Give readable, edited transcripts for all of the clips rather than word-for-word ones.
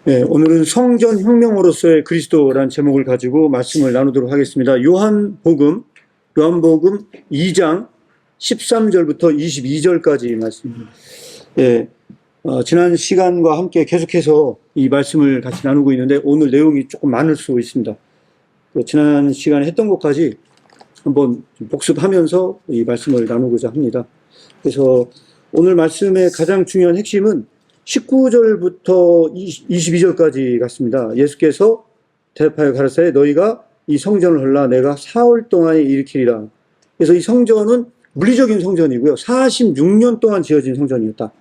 네, 오늘은 성전혁명으로서의 그리스도라는 제목을 가지고 말씀을 나누도록 하겠습니다. 요한복음 2장 13절부터 22절까지 말씀입니다. 네, 지난 시간과 함께 계속해서 이 말씀을 같이 나누고 있는데 오늘 내용이 조금 많을 수 있습니다. 지난 시간에 했던 것까지 한번 복습하면서 이 말씀을 나누고자 합니다. 그래서 오늘 말씀의 가장 중요한 핵심은 19절부터 22절까지 같습니다. 예수께서 대답하여 가라사대 너희가 이 성전을 헐라 내가 사흘 동안에 일으키리라. 그래서 이 성전은 물리적인 성전이고요. 46년 동안 지어진 성전이었다.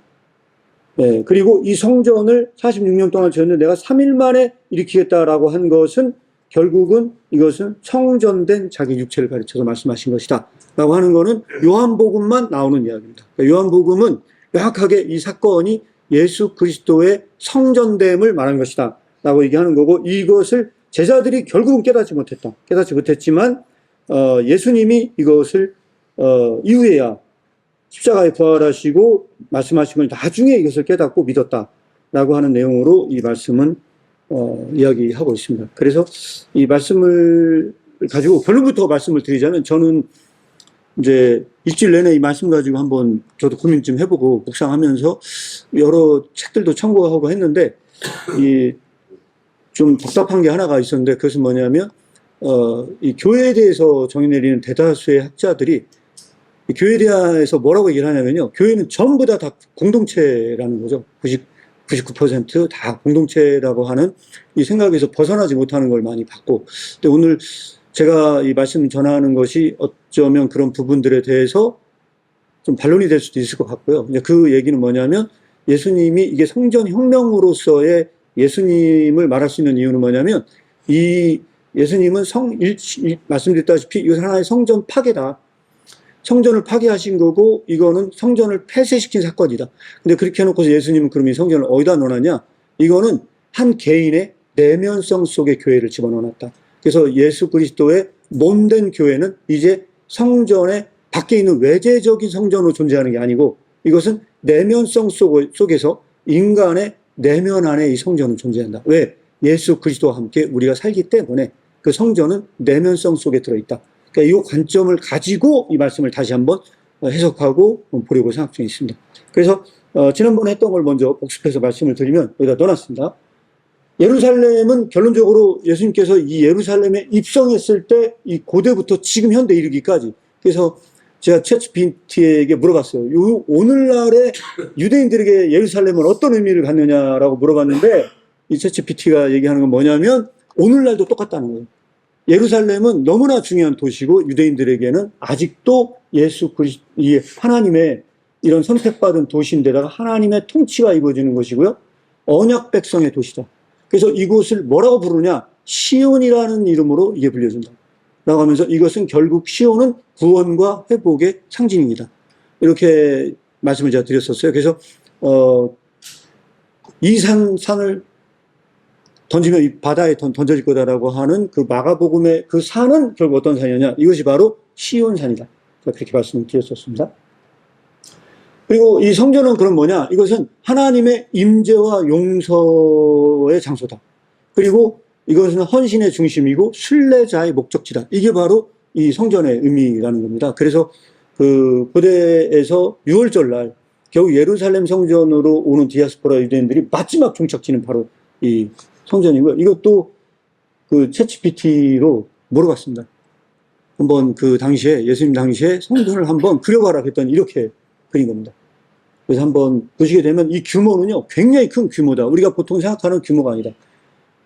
네, 그리고 이 성전을 46년 동안 지었는데 내가 3일 만에 일으키겠다라고 한 것은 결국은 이것은 성전된 자기 육체를 가르쳐서 말씀하신 것이다. 라고 하는 것은 요한복음만 나오는 이야기입니다. 그러니까 요한복음은 명확하게 이 사건이 예수 그리스도의 성전됨을 말한 것이다 라고 얘기하는 거고, 이것을 제자들이 결국은 깨닫지 못했지만 예수님이 이것을 이후에야 십자가에 부활하시고 말씀하신 걸 나중에 이것을 깨닫고 믿었다 라고 하는 내용으로 이 말씀은 이야기하고 있습니다. 그래서 이 말씀을 가지고 결론부터 말씀을 드리자면, 저는 이제 일주일 내내 이 말씀 가지고 한번 저도 고민 좀 해보고 묵상하면서 여러 책들도 참고하고 했는데, 좀 답답한 게 하나가 있었는데, 그것은 뭐냐면, 이 교회에 대해서 정의 내리는 대다수의 학자들이 이 교회에 대해서 뭐라고 얘기를 하냐면요. 교회는 전부 다 공동체라는 거죠. 99% 공동체라고 하는 이 생각에서 벗어나지 못하는 걸 많이 봤고, 근데 오늘 제가 이 말씀을 전하는 것이 어쩌면 그런 부분들에 대해서 좀 반론이 될 수도 있을 것 같고요. 이제 그 얘기는 뭐냐면, 예수님이 이게 성전혁명으로서의 예수님을 말할 수 있는 이유는 뭐냐면, 이 예수님은 말씀드렸다시피 이것은 하나의 성전 파괴다. 성전을 파괴하신 거고, 이거는 성전을 폐쇄시킨 사건이다. 근데 그렇게 해놓고서 예수님은 그럼 이 성전을 어디다 넣어놨냐? 이거는 한 개인의 내면성 속에 교회를 집어넣어놨다. 그래서 예수 그리스도의 몸된 교회는 이제 성전의 밖에 있는 외재적인 성전으로 존재하는 게 아니고, 이것은 내면성 속에서 인간의 내면 안에 이 성전은 존재한다. 왜? 예수 그리스도와 함께 우리가 살기 때문에 그 성전은 내면성 속에 들어있다. 그러니까 이 관점을 가지고 이 말씀을 다시 한번 해석하고 보려고 생각 중에 있습니다. 그래서 지난번에 했던 걸 먼저 복습해서 말씀을 드리면 여기다 넣어놨습니다. 예루살렘은 결론적으로 예수님께서 이 예루살렘에 입성했을 때 이 고대부터 지금 현대 이르기까지, 그래서 제가 챗GPT에게 물어봤어요. 오늘날의 유대인들에게 예루살렘은 어떤 의미를 갖느냐라고 물어봤는데, 이 챗GPT가 얘기하는 건 뭐냐면 오늘날도 똑같다는 거예요. 예루살렘은 너무나 중요한 도시고 유대인들에게는 아직도 예수 그리스도 하나님의 이런 선택받은 도시인데다가 하나님의 통치가 이루어지는 것이고요. 언약 백성의 도시다. 그래서 이곳을 뭐라고 부르냐? 시온이라는 이름으로 이게 불려진다. 라고 하면서 이것은 결국 시온은 구원과 회복의 상징입니다. 이렇게 말씀을 제가 드렸었어요. 그래서 이 산을 던지면 이 바다에 던져질 거다라고 하는 그 마가복음의 그 산은 결국 어떤 산이냐? 이것이 바로 시온산이다. 그렇게 말씀을 드렸었습니다. 그리고 이 성전은 그럼 뭐냐? 이것은 하나님의 임재와 용서의 장소다. 그리고 이것은 헌신의 중심이고 순례자의 목적지다. 이게 바로 이 성전의 의미라는 겁니다. 그래서 그 고대에서 6월절 날 겨우 예루살렘 성전으로 오는 디아스포라 유대인들이 마지막 종착지는 바로 이 성전이고요. 이것도 그 챗GPT로 물어봤습니다. 한번 그 당시에, 예수님 당시에 성전을 한번 그려봐라 했더니 이렇게 그린 겁니다. 그래서 한번 보시게 되면 이 규모는요, 굉장히 큰 규모다. 우리가 보통 생각하는 규모가 아니다.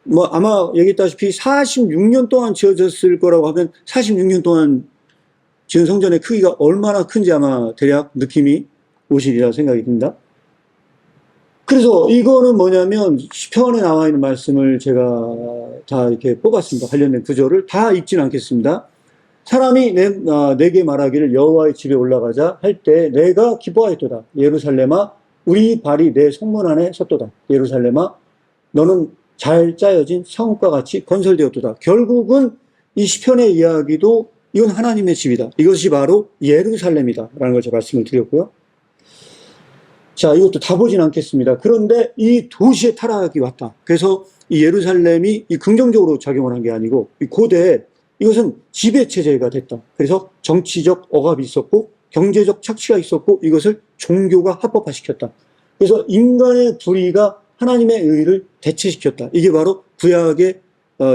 뭐 아마 얘기했다시피 46년 동안 지어졌을 거라고 하면 46년 동안 지은 성전의 크기가 얼마나 큰지 아마 대략 느낌이 오시리라 생각이 듭니다. 그래서 이거는 뭐냐면 시편에 나와 있는 말씀을 제가 다 이렇게 뽑았습니다. 관련된 구절을 다 읽지는 않겠습니다. 사람이 내게 말하기를 여호와의 집에 올라가자 할 때 내가 기뻐하였도다. 예루살렘아 우리 발이 내 성문 안에 섰도다. 예루살렘아 너는 잘 짜여진 성읍과 같이 건설되었도다. 결국은 이 시편의 이야기도 이건 하나님의 집이다. 이것이 바로 예루살렘이다 라는 걸 제가 말씀을 드렸고요. 자, 이것도 다 보진 않겠습니다. 그런데 이 도시의 타락이 왔다. 그래서 이 예루살렘이 이 긍정적으로 작용을 한 게 아니고 이 고대에 이것은 지배체제가 됐다. 그래서 정치적 억압이 있었고 경제적 착취가 있었고 이것을 종교가 합법화시켰다. 그래서 인간의 불의가 하나님의 의를 대체시켰다. 이게 바로 구약의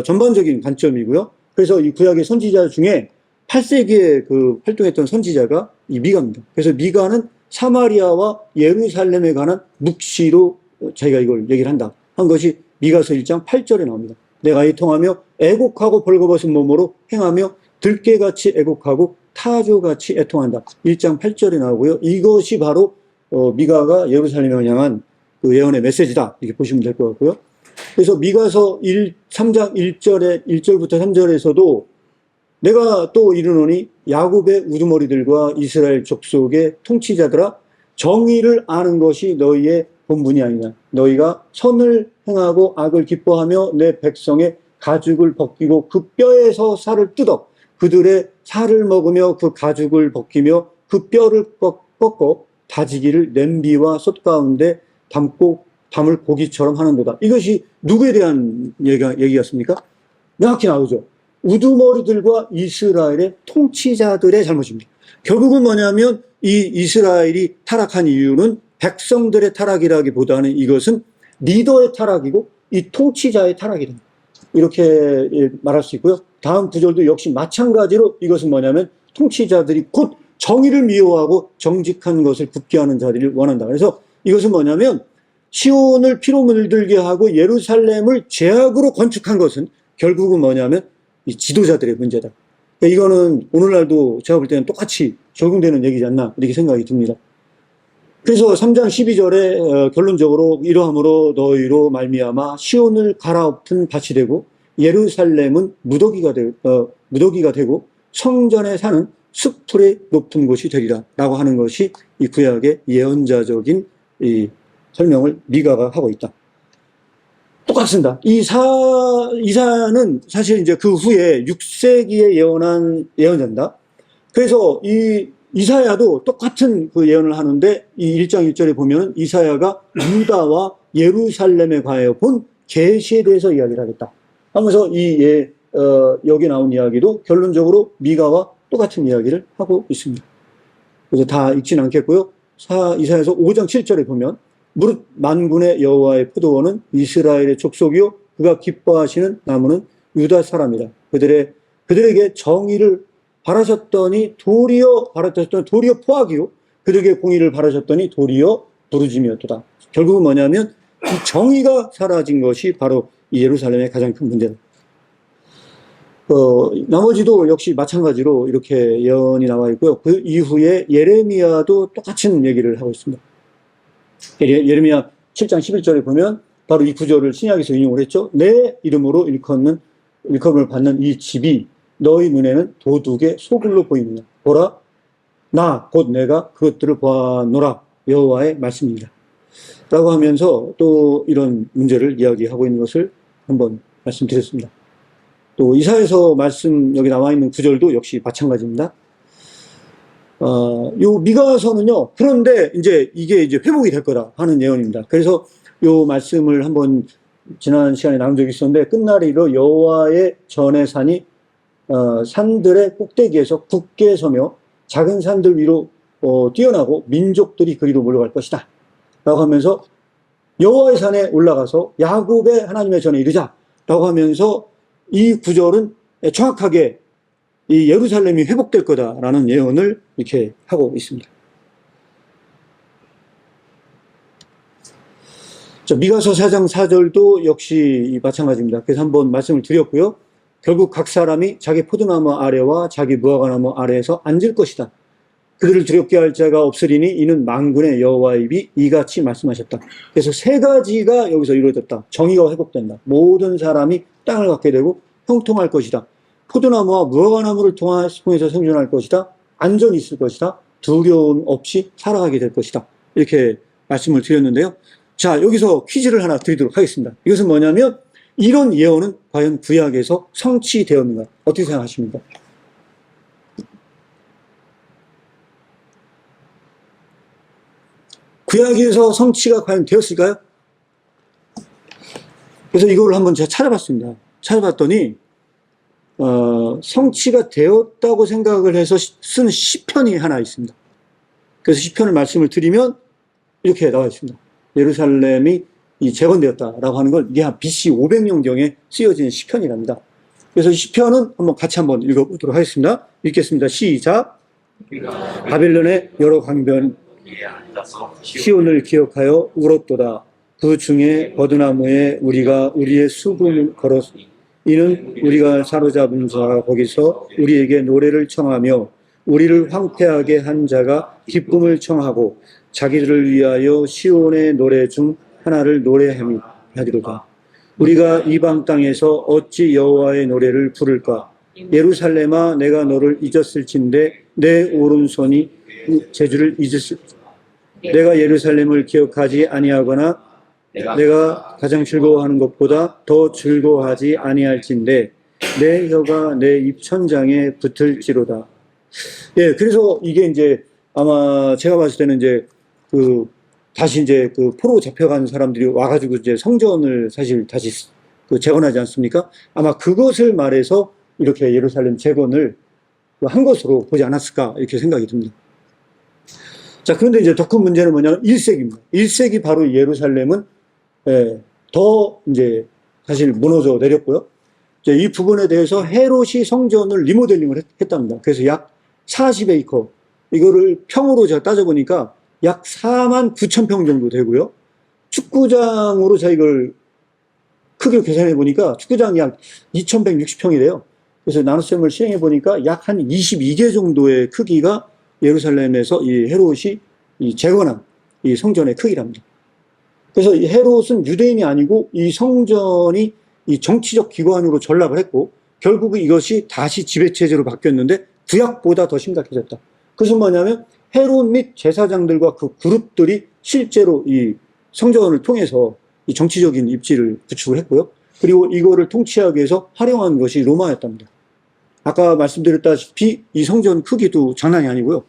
전반적인 관점이고요. 그래서 이 구약의 선지자 중에 8세기에 그 활동했던 선지자가 이 미가입니다. 그래서 미가는 사마리아와 예루살렘에 관한 묵시로 자기가 이걸 얘기를 한다. 한 것이 미가서 1장 8절에 나옵니다. 내가 이통하며 애곡하고 벌거벗은 몸으로 행하며 들깨같이 애곡하고 타조같이 애통한다. 1장 8절에 나오고요. 이것이 바로 미가가 예루살렘에 향한 그 예언의 메시지다. 이렇게 보시면 될 것 같고요. 그래서 미가서 3장 1절부터 3절에서도 내가 또 이르노니 야곱의 우두머리들과 이스라엘 족속의 통치자들아 정의를 아는 것이 너희의 본분이 아니냐. 너희가 선을 행하고 악을 기뻐하며 내 백성의 가죽을 벗기고 그 뼈에서 살을 뜯어 그들의 살을 먹으며 그 가죽을 벗기며 그 뼈를 꺾어 다지기를 냄비와 솥 가운데 담을 고기처럼 하는도다. 이것이 누구에 대한 얘기였습니까? 명확히 나오죠. 우두머리들과 이스라엘의 통치자들의 잘못입니다. 결국은 뭐냐면 이 이스라엘이 타락한 이유는 백성들의 타락이라기보다는 이것은 리더의 타락이고 이 통치자의 타락이다. 이렇게 말할 수 있고요. 다음 구절도 역시 마찬가지로 이것은 뭐냐면 통치자들이 곧 정의를 미워하고 정직한 것을 굳게 하는 자들을 원한다. 그래서 이것은 뭐냐면 시온을 피로 물들게 하고 예루살렘을 죄악으로 건축한 것은 결국은 뭐냐면 이 지도자들의 문제다. 이거는 오늘날도 제가 볼 때는 똑같이 적용되는 얘기지 않나 이렇게 생각이 듭니다. 그래서 3장 12절에 결론적으로 이러함으로 너희로 말미암아 시온을 갈아엎은 밭이 되고 예루살렘은 무더기가 되고 성전에 사는 숲풀의 높은 곳이 되리라 라고 하는 것이 이 구약의 예언자적인 이 설명을 미가가 하고 있다. 똑같습니다. 이사야는 사실 이제 그 후에 6세기에 예언한 예언자입니다. 그래서 이 이사야도 똑같은 그 예언을 하는데 이 1장 1절에 보면 이사야가 유다와 예루살렘에 관하여 본 계시에 대해서 이야기를 하겠다 하면서 여기 나온 이야기도 결론적으로 미가와 똑같은 이야기를 하고 있습니다. 그래서 다 읽지는 않겠고요. 이사야서 5장 7절에 보면 무릇 만군의 여호와의 포도원은 이스라엘의 족속이요 그가 기뻐하시는 나무는 유다 사람이다. 그들에게 정의를 바라셨더니 도리어 포악이요 그들에게 공의를 바라셨더니 도리어 부르짐이었도다. 결국은 뭐냐면 이 정의가 사라진 것이 바로 이 예루살렘의 가장 큰 문제다. 나머지도 역시 마찬가지로 이렇게 예언이 나와 있고요. 그 이후에 예레미야도 똑같은 얘기를 하고 있습니다. 예레미야 7장 11절에 보면 바로 이 구절을 신약에서 인용을 했죠. 내 이름으로 일컬음을 받는 이 집이 너희 눈에는 도둑의 소굴로 보이느냐. 보라, 나 곧 내가 그것들을 보아노라. 여호와의 말씀입니다. 라고 하면서 또 이런 문제를 이야기하고 있는 것을 한번 말씀드렸습니다. 또 이사야서 말씀 여기 나와 있는 구절도 역시 마찬가지입니다. 요 미가서는요, 그런데 이게 회복이 될 거다 하는 예언입니다. 그래서 요 말씀을 한번 지난 시간에 나눈 적이 있었는데, 끝날이로 여호와의 전의 산이, 산들의 꼭대기에서 굳게 서며 작은 산들 위로, 뛰어나고 민족들이 그리로 몰려갈 것이다. 라고 하면서 여호와의 산에 올라가서 야곱의 하나님의 전에 이르자. 라고 하면서 이 구절은 정확하게 이 예루살렘이 회복될 거다라는 예언을 이렇게 하고 있습니다. 미가서 4장 4절도 역시 마찬가지입니다. 그래서 한번 말씀을 드렸고요. 결국 각 사람이 자기 포도나무 아래와 자기 무화과나무 아래에서 앉을 것이다. 그들을 두렵게 할 자가 없으리니 이는 만군의 여호와의 입이 이같이 말씀하셨다. 그래서 세 가지가 여기서 이루어졌다. 정의가 회복된다. 모든 사람이 땅을 갖게 되고 형통할 것이다. 포도나무와 무화과나무를 통해서 생존할 것이다. 안전이 있을 것이다. 두려움 없이 살아가게 될 것이다. 이렇게 말씀을 드렸는데요. 자, 여기서 퀴즈를 하나 드리도록 하겠습니다. 이것은 뭐냐면 이런 예언은 과연 구약에서 성취되었는가? 어떻게 생각하십니까? 구약에서 성취가 과연 되었을까요? 그래서 이걸 한번 제가 찾아봤습니다. 찾아봤더니 성취가 되었다고 생각을 해서 쓴 시편이 하나 있습니다. 그래서 시편을 말씀을 드리면 이렇게 나와 있습니다. 예루살렘이 재건되었다라고 하는 걸 이게 한 BC 500년경에 쓰여진 시편이랍니다. 그래서 시편은 같이 한번 읽어보도록 하겠습니다. 읽겠습니다. 시작. 바벨론의 여러 강변 시온을 기억하여 울었도다. 그 중에 버드나무에 우리가 우리의 수금을 걸었 이는 우리가 사로잡은 자가 거기서 우리에게 노래를 청하며 우리를 황폐하게 한 자가 기쁨을 청하고 자기들을 위하여 시온의 노래 중 하나를 노래하리로다. 우리가 이방 땅에서 어찌 여호와의 노래를 부를까? 예루살렘아, 내가 너를 잊었을진데 내 오른손이 제주를 잊었을지. 내가 예루살렘을 기억하지 아니하거나 내가 가장 즐거워하는 것보다 더 즐거워하지 아니할진데 내 혀가 내 입천장에 붙을지로다. 예, 그래서 이게 이제 아마 제가 봤을 때는 이제 다시 이제 포로 잡혀간 사람들이 와가지고 이제 성전을 사실 다시 재건하지 않습니까? 아마 그것을 말해서 이렇게 예루살렘 재건을 한 것으로 보지 않았을까 이렇게 생각이 듭니다. 자, 그런데 이제 더 큰 문제는 뭐냐면 1세기입니다. 1세기 바로 예루살렘은 더 이제 사실 무너져 내렸고요. 이제 이 부분에 대해서 헤롯이 성전을 리모델링을 했답니다. 그래서 약 40에이커, 이거를 평으로 제가 따져보니까 약 4만 9천 평 정도 되고요. 축구장으로 제가 이걸 크게 계산해 보니까 축구장이 약 2,160평이래요. 그래서 나눗셈을 시행해 보니까 약 한 22개 정도의 크기가 예루살렘에서 이 헤롯이 재건한 이 성전의 크기랍니다. 그래서 이 헤롯은 유대인이 아니고 이 성전이 이 정치적 기관으로 전락을 했고 결국 이것이 다시 지배체제로 바뀌었는데 구약보다 더 심각해졌다. 그것은 뭐냐면 헤롯 및 제사장들과 그 그룹들이 실제로 이 성전을 통해서 이 정치적인 입지를 구축을 했고요. 그리고 이거를 통치하기 위해서 활용한 것이 로마였답니다. 아까 말씀드렸다시피 이 성전 크기도 장난이 아니고요.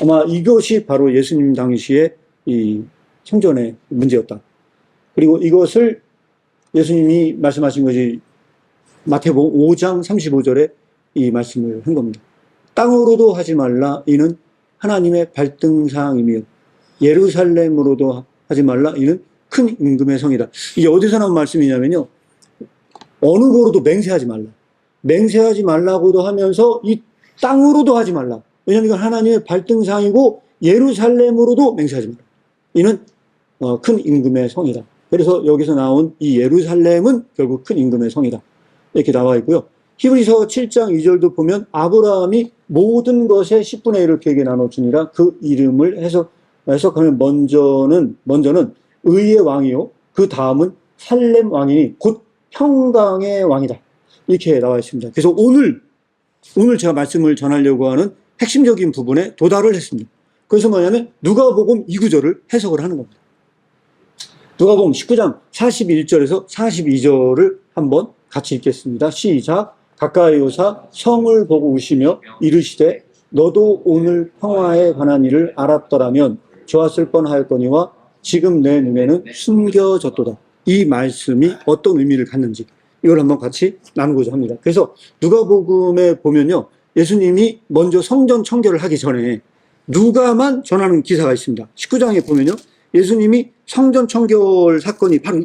아마 이것이 바로 예수님 당시에 이 성전의 문제였다. 그리고 이것을 예수님이 말씀하신 것이 마태복음 5장 35절에 이 말씀을 한 겁니다. 땅으로도 하지 말라 이는 하나님의 발등상이며 예루살렘으로도 하지 말라 이는 큰 임금의 성이다. 이게 어디서 나온 말씀이냐면요. 어느 거로도 맹세하지 말라. 맹세하지 말라고도 하면서 이 땅으로도 하지 말라. 왜냐하면 이건 하나님의 발등상이고 예루살렘으로도 맹세하지 말라. 이는 큰 임금의 성이다. 그래서 여기서 나온 이 예루살렘은 결국 큰 임금의 성이다. 이렇게 나와 있고요. 히브리서 7장 2절도 보면 아브라함이 모든 것의 10분의 1을 그에게 나눠주니라 그 이름을 해석하면 먼저는 의의 왕이요. 그 다음은 살렘 왕이니 곧 평강의 왕이다. 이렇게 나와 있습니다. 그래서 오늘 제가 말씀을 전하려고 하는 핵심적인 부분에 도달을 했습니다. 그래서 뭐냐면 누가복음 2구절을 해석을 하는 겁니다. 누가복음 19장 41절에서 42절을 한번 같이 읽겠습니다. 시작. 가까이 오사 성을 보고 우시며 이르시되 너도 오늘 평화에 관한 일을 알았더라면 좋았을 뻔하였거니와 지금 내 눈에는 숨겨졌도다. 이 말씀이 어떤 의미를 갖는지 이걸 한번 같이 나누고자 합니다. 그래서 누가복음에 보면요. 예수님이 먼저 성전 청결을 하기 전에 누가만 전하는 기사가 있습니다. 19장에 보면요. 예수님이 성전 청결 사건이 바로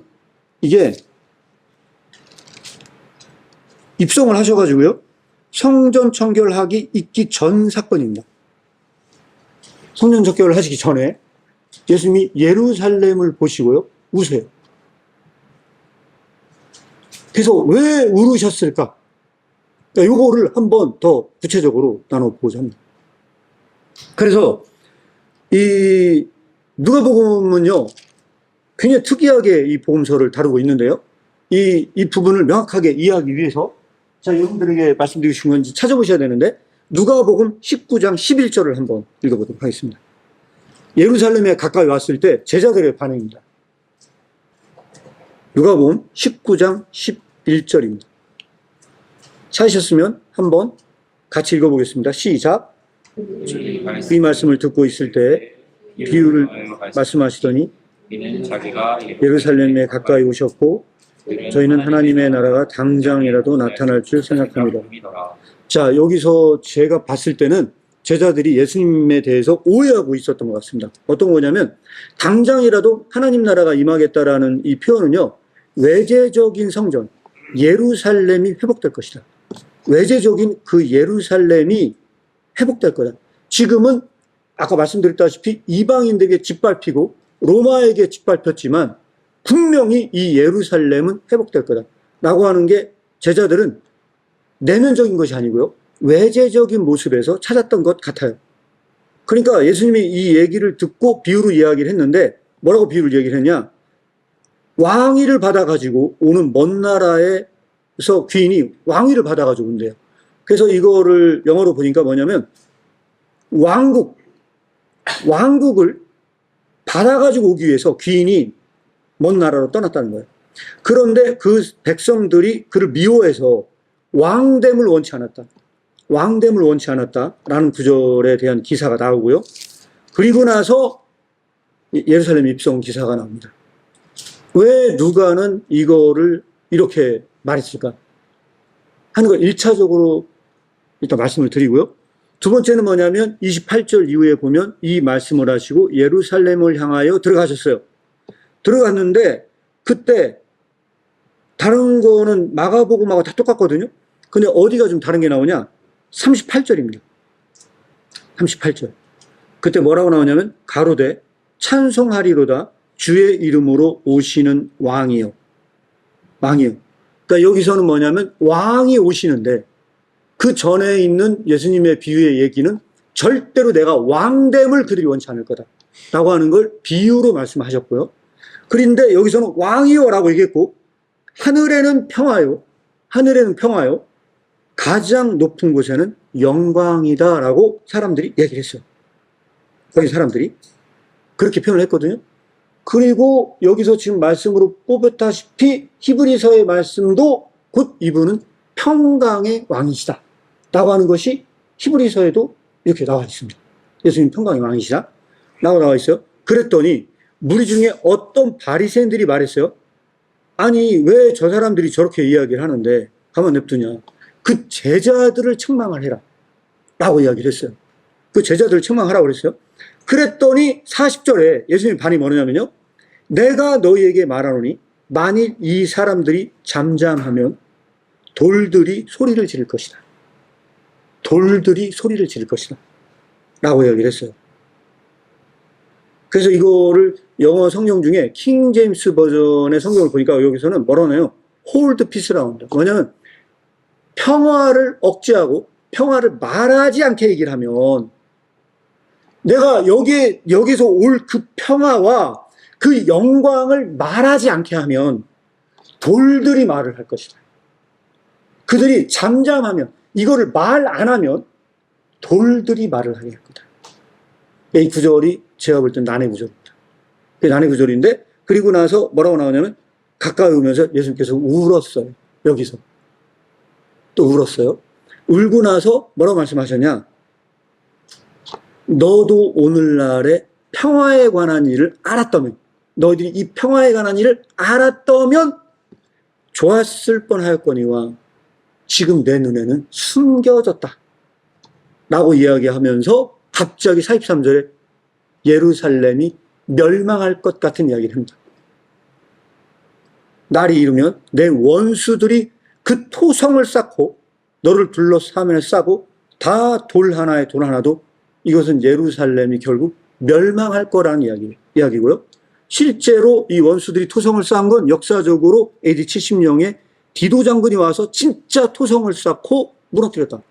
이게 입성을 하셔가지고요. 성전 청결하기 있기 전 사건입니다. 성전 청결을 하시기 전에 예수님이 예루살렘을 보시고요. 우세요. 그래서 왜 울으셨을까? 그러니까 이거를 한번 더 구체적으로 나눠보고자 합니다. 그래서 이 누가복음은요. 굉장히 특이하게 이 복음서를 다루고 있는데요. 이 부분을 명확하게 이해하기 위해서 자, 여러분들에게 말씀드리고 싶은 건지 찾아보셔야 되는데 누가복음 19장 11절을 한번 읽어보도록 하겠습니다. 예루살렘에 가까이 왔을 때 제자들의 반응입니다. 누가복음 19장 11절입니다. 찾으셨으면 한번 같이 읽어보겠습니다. 시작. 이 말씀을 듣고 있을 때 비유를 말씀하시더니 예루살렘에 가까이 오셨고 저희는 하나님의 나라가 당장이라도 나타날 줄 생각합니다. 자, 여기서 제가 봤을 때는 제자들이 예수님에 대해서 오해하고 있었던 것 같습니다. 어떤 거냐면 당장이라도 하나님 나라가 임하겠다라는 이 표현은요, 외재적인 성전 예루살렘이 회복될 것이다. 외재적인 그 예루살렘이 회복될 거다. 지금은 아까 말씀드렸다시피 이방인들에게 짓밟히고 로마에게 짓밟혔지만 분명히 이 예루살렘은 회복될 거다 라고 하는 게 제자들은 내면적인 것이 아니고요, 외재적인 모습에서 찾았던 것 같아요. 그러니까 예수님이 이 얘기를 듣고 비유로 이야기를 했는데 뭐라고 비유를 얘기를 했냐, 왕위를 받아가지고 오는 먼 나라에서 귀인이 왕위를 받아가지고 온대요. 그래서 이거를 영어로 보니까 뭐냐면 왕국을 받아가지고 오기 위해서 귀인이 먼 나라로 떠났다는 거예요. 그런데 그 백성들이 그를 미워해서 왕됨을 원치 않았다. 왕됨을 원치 않았다라는 구절에 대한 기사가 나오고요. 그리고 나서 예루살렘 입성 기사가 나옵니다. 왜 누가는 이거를 이렇게 말했을까 하는 걸 1차적으로 일단 말씀을 드리고요. 두 번째는 뭐냐면 28절 이후에 보면 이 말씀을 하시고 예루살렘을 향하여 들어가셨어요. 들어갔는데 그때 다른 거는 마가복음하고 다 똑같거든요. 근데 어디가 좀 다른 게 나오냐? 38절입니다. 38절. 그때 뭐라고 나오냐면 가로되 찬송하리로다 주의 이름으로 오시는 왕이요. 왕이요. 그러니까 여기서는 뭐냐면 왕이 오시는데 그 전에 있는 예수님의 비유의 얘기는 절대로 내가 왕됨을 그들이 원치 않을 거다 라고 하는 걸 비유로 말씀하셨고요. 그런데 여기서는 왕이요 라고 얘기했고 하늘에는 평화요. 하늘에는 평화요. 가장 높은 곳에는 영광이다 라고 사람들이 얘기를 했어요. 거기 사람들이 그렇게 표현을 했거든요. 그리고 여기서 지금 말씀으로 뽑았다시피 히브리서의 말씀도 곧 이분은 평강의 왕이시다 라고 하는 것이 히브리서에도 이렇게 나와 있습니다. 예수님 평강의 왕이시다 라고 나와 있어요. 그랬더니 무리 중에 어떤 바리새인들이 말했어요. 아니 왜 저 사람들이 저렇게 이야기를 하는데 가만 냅두냐. 그 제자들을 책망을 해라 라고 이야기를 했어요. 그 제자들을 책망하라고 그랬어요. 그랬더니 40절에 예수님 반이 뭐냐면요, 내가 너희에게 말하노니 만일 이 사람들이 잠잠하면 돌들이 소리를 지를 것이다. 돌들이 소리를 지를 것이다 라고 이야기를 했어요. 그래서 이거를 영어 성경 중에 킹 제임스 버전의 성경을 보니까 여기서는 뭐라고 하나요? hold peace라고 합니다. 뭐냐면 평화를 억제하고 평화를 말하지 않게 얘기를 하면 내가 여기서 올 그 평화와 그 영광을 말하지 않게 하면 돌들이 말을 할 것이다. 그들이 잠잠하면, 이거를 말 안 하면 돌들이 말을 하게 할 거다. 이 구절이 제가 볼 땐 난해 구절입니다. 난해 구절인데, 그리고 나서 뭐라고 나오냐면 가까이 오면서 예수님께서 울었어요. 여기서 또 울었어요. 울고 나서 뭐라고 말씀하셨냐, 너도 오늘날의 평화에 관한 일을 알았다면, 너희들이 이 평화에 관한 일을 알았다면 좋았을 뻔하였거니와 지금 내 눈에는 숨겨졌다 라고 이야기하면서 갑자기 43절에 예루살렘이 멸망할 것 같은 이야기를 합니다. 날이 이르면 내 원수들이 그 토성을 쌓고 너를 둘러싸면 싸고 다 돌 하나에 돌 하나도, 이것은 예루살렘이 결국 멸망할 거라는 이야기고요. 실제로 이 원수들이 토성을 쌓은 건 역사적으로 AD 70년에 디도 장군이 와서 진짜 토성을 쌓고 무너뜨렸다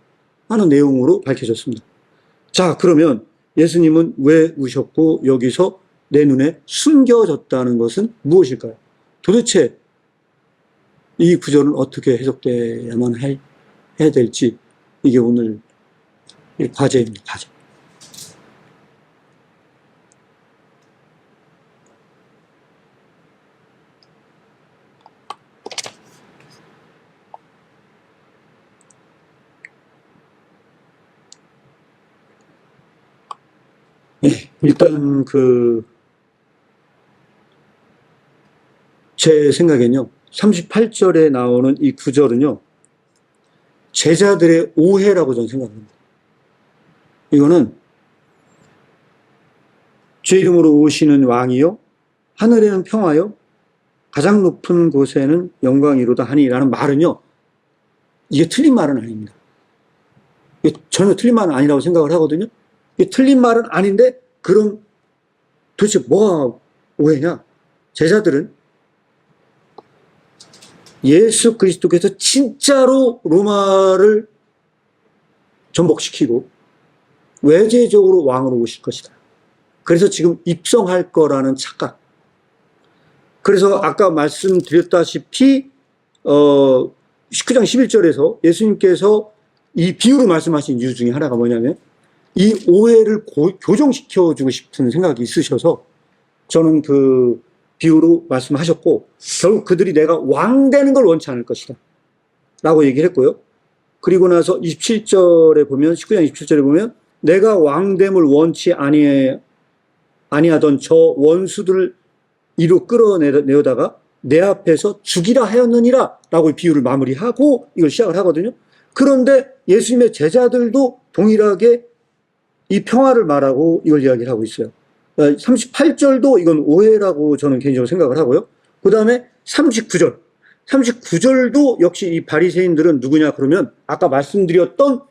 하는 내용으로 밝혀졌습니다. 자, 그러면 예수님은 왜 우셨고 여기서 내 눈에 숨겨졌다는 것은 무엇일까요? 도대체 이 구절은 어떻게 해석돼야만 해야 될지, 이게 오늘 과제입니다. 과제. 일단 제 생각엔요, 38절에 나오는 이 구절은요, 제자들의 오해라고 저는 생각합니다. 이거는 제 이름으로 오시는 왕이요, 하늘에는 평화요, 가장 높은 곳에는 영광이로다 하니라는 말은요, 이게 틀린 말은 아닙니다. 이게 전혀 틀린 말은 아니라고 생각을 하거든요. 이게 틀린 말은 아닌데, 그럼 도대체 뭐가 오해냐? 제자들은 예수 그리스도께서 진짜로 로마를 전복시키고 외제적으로 왕으로 오실 것이다. 그래서 지금 입성할 거라는 착각. 그래서 아까 말씀드렸다시피 19장 11절에서 예수님께서 이 비유로 말씀하신 이유 중에 하나가 뭐냐면 이 오해를 교정시켜주고 싶은 생각이 있으셔서 저는 그 비유로 말씀하셨고, 결국 그들이 내가 왕 되는 걸 원치 않을 것이다 라고 얘기를 했고요. 그리고 나서 27절에 보면, 19장 27절에 보면 내가 왕됨을 원치 아니하던 저 원수들을 이로 끌어내다가 내 앞에서 죽이라 하였느니라 라고 비유를 마무리하고 이걸 시작을 하거든요. 그런데 예수님의 제자들도 동일하게 이 평화를 말하고 이걸 이야기를 하고 있어요. 38절도 이건 오해라고 저는 개인적으로 생각을 하고요. 그 다음에 39절도 역시 이 바리새인들은 누구냐 그러면 아까 말씀드렸던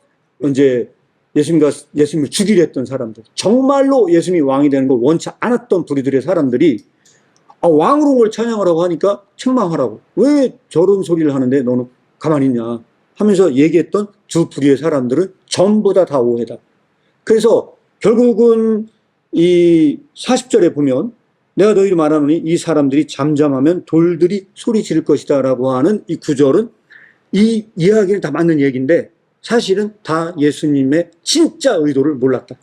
이제 예수님을 죽이려 했던 사람들, 정말로 예수님이 왕이 되는 걸 원치 않았던 부류들의 사람들이 왕으로 온 걸 찬양하라고 하니까 책망하라고, 왜 저런 소리를 하는데 너는 가만히 있냐 하면서 얘기했던 두 부류의 사람들은 전부 다 오해다. 그래서 결국은 이 40절에 보면 내가 너희를 말하노니 이 사람들이 잠잠하면 돌들이 소리 지를 것이다 라고 하는 이 구절은 이 이야기는 다 맞는 얘기인데 사실은 다 예수님의 진짜 의도를 몰랐다.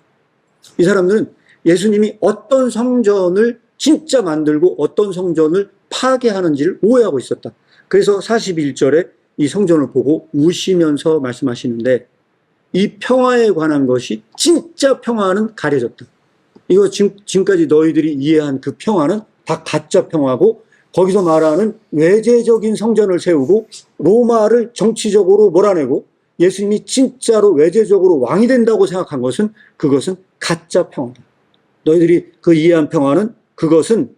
이 사람들은 예수님이 어떤 성전을 진짜 만들고 어떤 성전을 파괴하는지를 오해하고 있었다. 그래서 41절에 이 성전을 보고 우시면서 말씀하시는데 이 평화에 관한 것이 진짜 평화는 가려졌다. 이거 지금까지 너희들이 이해한 그 평화는 다 가짜 평화고, 거기서 말하는 외제적인 성전을 세우고 로마를 정치적으로 몰아내고 예수님이 진짜로 외제적으로 왕이 된다고 생각한 것은 그것은 가짜 평화다. 너희들이 그 이해한 평화는 그것은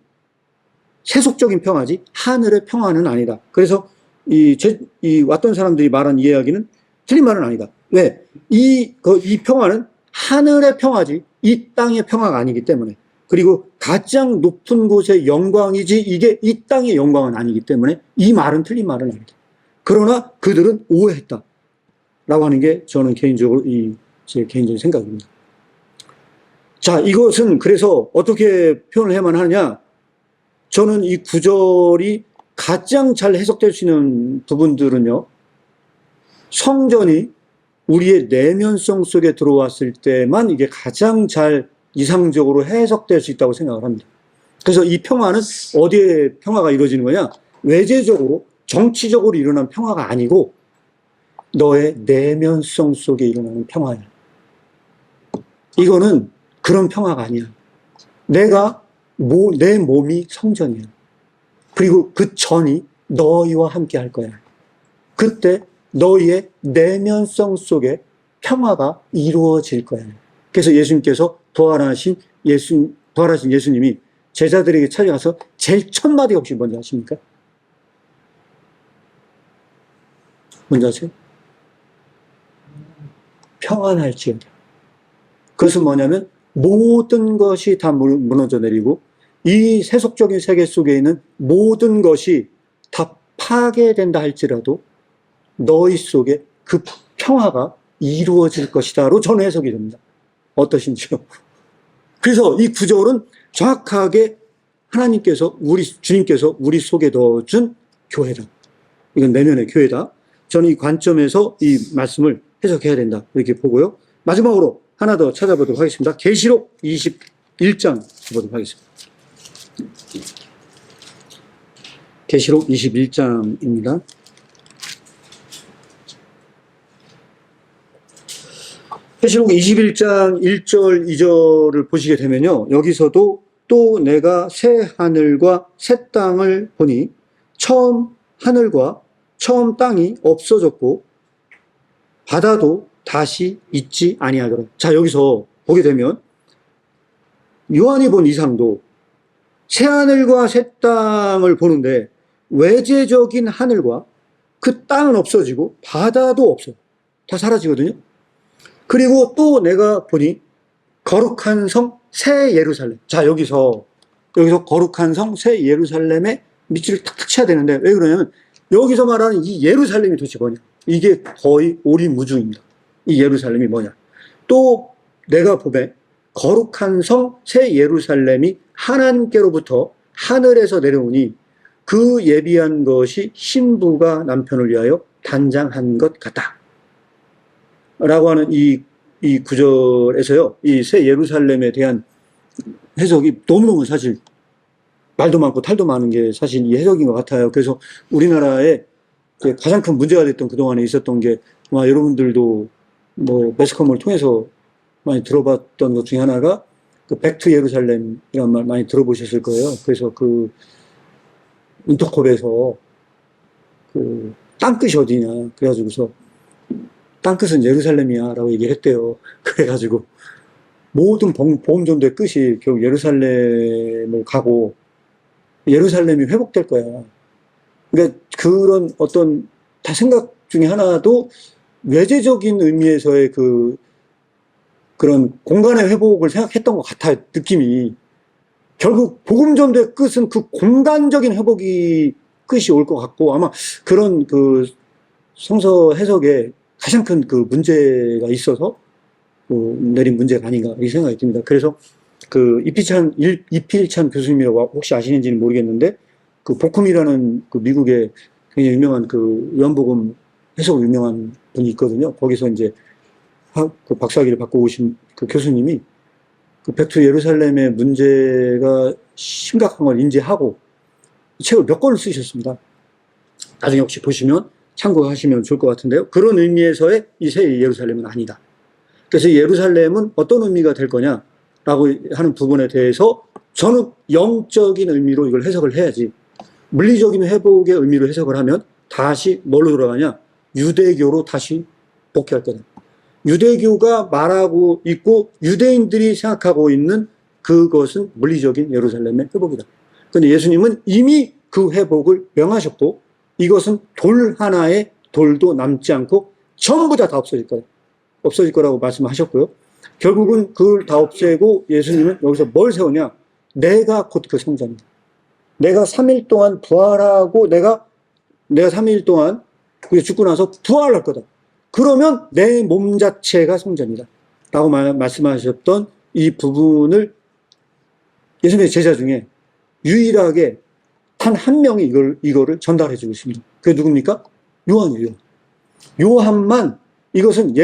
세속적인 평화지 하늘의 평화는 아니다. 그래서 이 왔던 사람들이 말한 이야기는 틀린 말은 아니다. 왜? 이 평화는 하늘의 평화지 이 땅의 평화가 아니기 때문에, 그리고 가장 높은 곳의 영광이지 이게 이 땅의 영광은 아니기 때문에 이 말은 틀린 말은 아니다. 그러나 그들은 오해했다 라고 하는 게 저는 개인적으로 제 개인적인 생각입니다. 자, 이것은 그래서 어떻게 표현을 해야만 하느냐? 저는 이 구절이 가장 잘 해석될 수 있는 부분들은요, 성전이 우리의 내면성 속에 들어왔을 때만 이게 가장 잘 이상적으로 해석될 수 있다고 생각을 합니다. 그래서 이 평화는 어디에 평화가 이루어지는 거냐? 외제적으로 정치적으로 일어난 평화가 아니고 너의 내면성 속에 일어나는 평화야. 이거는 그런 평화가 아니야. 내 몸이 성전이야. 그리고 그 전이 너희와 함께 할 거야. 그때 너희의 내면성 속에 평화가 이루어질 거야. 그래서 예수님께서 부활하신 예수님이 제자들에게 찾아가서 제일 첫 마디 혹시 뭔지 아십니까? 뭔지 아세요? 평안할지어다. 그것은 뭐냐면 모든 것이 다 무너져 내리고 이 세속적인 세계 속에 있는 모든 것이 다 파괴된다 할지라도 너희 속에 그 평화가 이루어질 것이다로 저는 해석이 됩니다. 어떠신지요? 그래서 이 구절은 정확하게 주님께서 우리 속에 넣어준 교회다. 이건 내면의 교회다. 저는 이 관점에서 이 말씀을 해석해야 된다. 이렇게 보고요. 마지막으로 하나 더 찾아보도록 하겠습니다. 계시록 21장 보도록 하겠습니다. 계시록 21장입니다. 계시록 21장 1절, 2절을 보시게 되면요. 여기서도 또 내가 새 하늘과 새 땅을 보니 처음 하늘과 처음 땅이 없어졌고 바다도 다시 있지 아니하더라. 자, 여기서 보게 되면 요한이 본 이상도 새 하늘과 새 땅을 보는데 외재적인 하늘과 그 땅은 없어지고 바다도 없어요. 다 사라지거든요. 그리고 또 내가 보니 거룩한 성 새 예루살렘. 자, 여기서 거룩한 성 새 예루살렘에 밑줄을 탁탁 쳐야 되는데 왜 그러냐면 여기서 말하는 이 예루살렘이 도대체 뭐냐? 이게 거의 오리무중입니다. 이 예루살렘이 뭐냐? 또 내가 보매 거룩한 성 새 예루살렘이 하나님께로부터 하늘에서 내려오니 그 예비한 것이 신부가 남편을 위하여 단장한 것 같다. 라고 하는 이 구절에서요, 이 새 예루살렘에 대한 해석이 너무너무 사실 말도 많고 탈도 많은 게 사실 이 해석인 것 같아요. 그래서 우리나라에 가장 큰 문제가 됐던 그동안에 있었던 게 아마 여러분들도 뭐 매스컴을 통해서 많이 들어봤던 것 중에 하나가 그 백투 예루살렘이라는 말 많이 들어보셨을 거예요. 그래서 그 인터컵에서 그 땅끝이 어디냐 그래가지고서 땅끝은 예루살렘이야 라고 얘기를 했대요. 그래가지고 모든 보험전도의 끝이 결국 예루살렘을 가고 예루살렘이 회복될 거야. 그러니까 그런 어떤 다 생각 중에 하나도 외재적인 의미에서의 그런 공간의 회복을 생각했던 것 같아요. 느낌이. 결국 복음전도의 끝은 그 공간적인 회복이 끝이 올 것 같고 아마 그런 그 성서 해석에 가장 큰 그 문제가 있어서 내린 문제가 아닌가 이 생각이 듭니다. 그래서 그 이필찬 교수님이라고 혹시 아시는지는 모르겠는데 그 복음이라는 그 미국의 굉장히 유명한 그 요한복음 해석 유명한 분이 있거든요. 거기서 이제 그 박사학위를 받고 오신 그 교수님이 그 백투 예루살렘의 문제가 심각한 걸 인지하고 책을 몇 권을 쓰셨습니다. 나중에 혹시 보시면 참고하시면 좋을 것 같은데요. 그런 의미에서의 이 새 예루살렘은 아니다. 그래서 예루살렘은 어떤 의미가 될 거냐라고 하는 부분에 대해서 저는 영적인 의미로 이걸 해석을 해야지 물리적인 회복의 의미로 해석을 하면 다시 뭘로 돌아가냐? 유대교로 다시 복귀할 거다. 유대교가 말하고 있고 유대인들이 생각하고 있는 그것은 물리적인 예루살렘의 회복이다. 그런데 예수님은 이미 그 회복을 명하셨고 이것은 돌 하나의 돌도 남지 않고 전부 다 없어질 거다. 없어질 거라고 말씀하셨고요. 결국은 그걸 다 없애고 예수님은 여기서 뭘 세우냐? 내가 곧 그 성전이다. 내가 3일 동안 부활하고 내가 3일 동안 죽고 나서 부활할 거다. 그러면 내 몸 자체가 성전이다. 라고 말씀하셨던 이 부분을 예수님의 제자 중에 유일하게 단 한 명이 이거를 전달해 주고 있습니다. 그게 누굽니까? 요한이에요. 요한만 이것은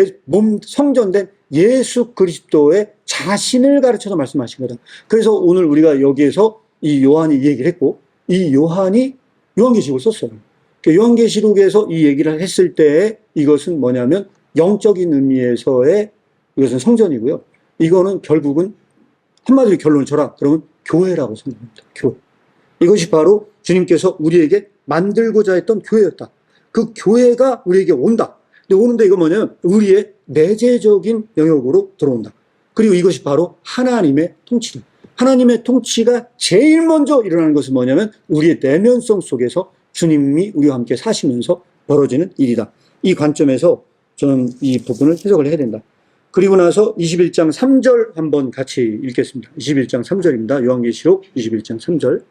성전된 예수 그리스도의 자신을 가르쳐서 말씀하신 거다. 그래서 오늘 우리가 여기에서 이 요한이 이 얘기를 했고, 이 요한이 요한계시록을 썼어요. 요한계시록에서 이 얘기를 했을 때 이것은 뭐냐면 영적인 의미에서의 이것은 성전이고요. 이거는 결국은 한마디로 결론을 쳐라. 그러면 교회라고 생각합니다. 교회. 이것이 바로 주님께서 우리에게 만들고자 했던 교회였다. 그 교회가 우리에게 온다. 근데 오는데 이거 뭐냐면 우리의 내재적인 영역으로 들어온다. 그리고 이것이 바로 하나님의 통치다. 하나님의 통치가 제일 먼저 일어나는 것은 뭐냐면 우리의 내면성 속에서 주님이 우리와 함께 사시면서 벌어지는 일이다. 이 관점에서 저는 이 부분을 해석을 해야 된다. 그리고 나서 21장 3절 한번 같이 읽겠습니다. 21장 3절입니다. 요한계시록 21장 3절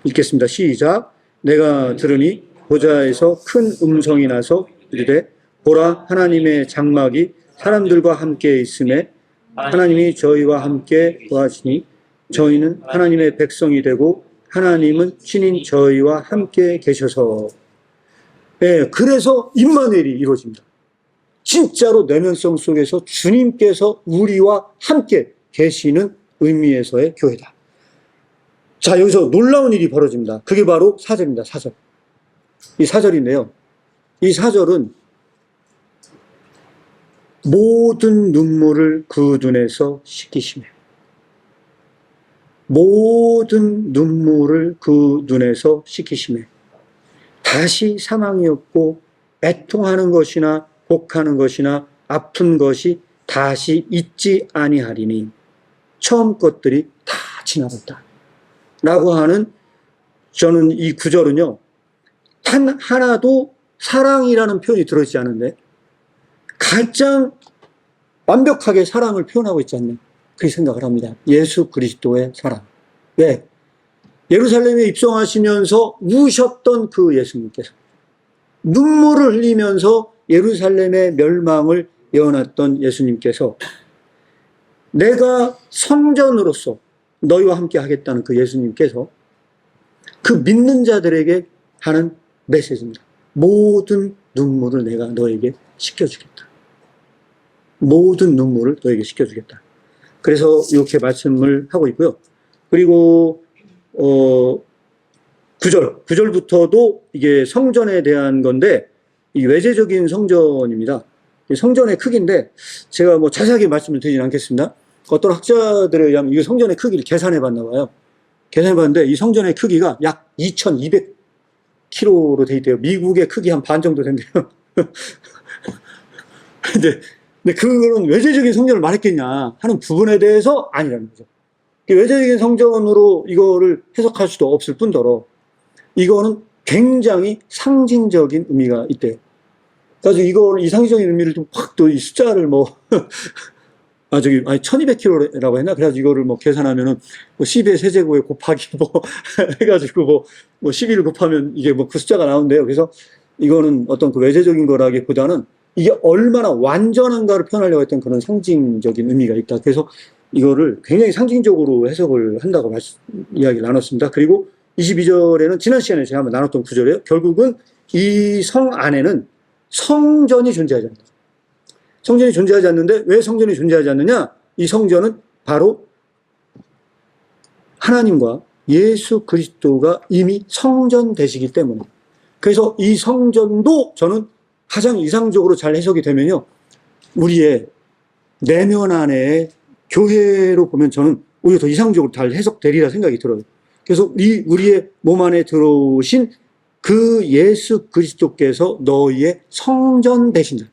읽겠습니다. 시작. 내가 들으니 보좌에서 큰 음성이 나서 이르되 보라 하나님의 장막이 사람들과 함께 있음에 하나님이 저희와 함께 거하시니 저희는 하나님의 백성이 되고 하나님은 친인 저희와 함께 계셔서 네, 그래서 임마누엘이 이루어집니다. 진짜로 내면성 속에서 주님께서 우리와 함께 계시는 의미에서의 교회다. 자, 여기서 놀라운 일이 벌어집니다. 그게 바로 4절입니다. 4절. 이 4절인데요. 이 4절은 모든 눈물을 그 눈에서 씻기시며 모든 눈물을 그 눈에서 씻기시며 다시 사망이 없고 애통하는 것이나 곡하는 것이나 아픈 것이 다시 있지 아니하리니 처음 것들이 다 지나갔다 라고 하는, 저는 이 구절은요 단 하나도 사랑이라는 표현이 들어있지 않은데 가장 완벽하게 사랑을 표현하고 있지 않나, 그렇게 생각을 합니다. 예수 그리스도의 사랑. 왜? 예루살렘에 입성하시면서 우셨던 그 예수님께서 눈물을 흘리면서 예루살렘의 멸망을 예언했던 예수님께서 내가 성전으로서 너희와 함께 하겠다는 그 예수님께서 그 믿는 자들에게 하는 메시지입니다. 모든 눈물을 내가 너에게 씻겨주겠다. 모든 눈물을 너에게 씻겨주겠다. 그래서 이렇게 말씀을 하고 있고요. 그리고 9절부터도 이게 성전에 대한 건데 이 외제적인 성전입니다. 성전의 크기인데 제가 뭐 자세하게 말씀을 드리진 않겠습니다. 어떤 학자들에 의하면 이 성전의 크기를 계산해 봤나 봐요. 계산해 봤는데 이 성전의 크기가 약 2200km로 돼 있대요. 미국의 크기 한 반 정도 된대요. 근데 그런 외제적인 성전을 말했겠냐 하는 부분에 대해서 아니라는 거죠. 외제적인 성전으로 이거를 해석할 수도 없을 뿐더러 이거는 굉장히 상징적인 의미가 있대요. 그래서 이 상징적인 의미를 좀 확 또 이 숫자를 1200km라고 했나? 그래가지고 이거를 계산하면은 12의 세제곱에 곱하기 해가지고 12를 곱하면 이게 그 숫자가 나온대요. 그래서 이거는 어떤 그 외제적인 거라기보다는 이게 얼마나 완전한가를 표현하려고 했던 그런 상징적인 의미가 있다. 그래서 이거를 굉장히 상징적으로 해석을 한다고 이야기를 나눴습니다. 그리고 22절에는 지난 시간에 제가 한번 나눴던 구절이에요. 결국은 이 성 안에는 성전이 존재하지 않는다. 성전이 존재하지 않는데 왜 성전이 존재하지 않느냐? 이 성전은 바로 하나님과 예수 그리스도가 이미 성전 되시기 때문에. 그래서 이 성전도 저는 가장 이상적으로 잘 해석이 되면요, 우리의 내면 안에 교회로 보면 저는 오히려 더 이상적으로 잘 해석되리라 생각이 들어요. 그래서 우리의 몸 안에 들어오신 그 예수 그리스도께서 너희의 성전 되신다.